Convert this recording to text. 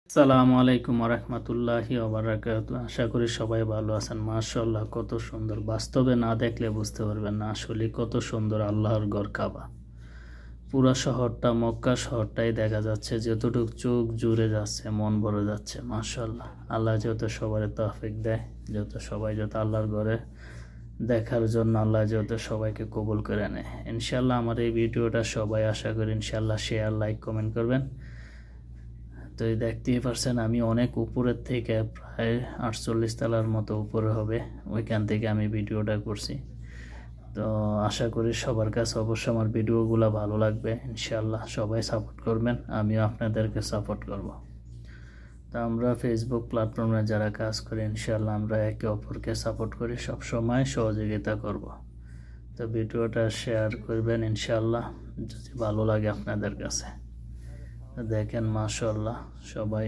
আসসালামু আলাইকুম রহমতুল্লাহি ওবারাকাতু। আশা করি সবাই ভালো আছেন। মাশাআল্লাহ, কত সুন্দর! বাস্তবে না দেখলে বুঝতে পারবেন না আসলে কত সুন্দর আল্লাহর ঘর কাবা। পুরা শহরটা, মক্কা শহরটাই দেখা যাচ্ছে, যতটুকু চোখ জুড়ে যাচ্ছে, মন ভরে যাচ্ছে। মাশাআল্লাহ, আল্লাহ যত সবার তৌফিক দেয়, যত আল্লাহর ঘরে দেখার জন্য আল্লাহ যত সবাইকে কবুল করে নেয়। ইনশাআল্লাহ আমার এই ভিডিওটা সবাই আশা করি ইনশাআল্লাহ শেয়ার, লাইক, কমেন্ট করবেন। তো দেখতেই পারছেন আমি অনেক উপরের থেকে, প্রায় 48 তলার মতো উপরে হবে, ওইখান থেকে আমি ভিডিওটা করছি। তো আশা করি সবার কাছে অবশ্যই আমার ভিডিওগুলো ভালো লাগবে। ইনশাআল্লাহ সবাই সাপোর্ট করবেন, আমিও আপনাদেরকে সাপোর্ট করব। তো আমরা ফেসবুক প্ল্যাটফর্মে যারা কাজ করি ইনশাআল্লাহ আমরা একে অপরকে সাপোর্ট করি, সব সময় সহযোগিতা করব। তো ভিডিওটা শেয়ার করবেন ইনশাআল্লাহ যদি ভালো লাগে আপনাদের কাছে। দেখেন মাশাআল্লাহ সবাই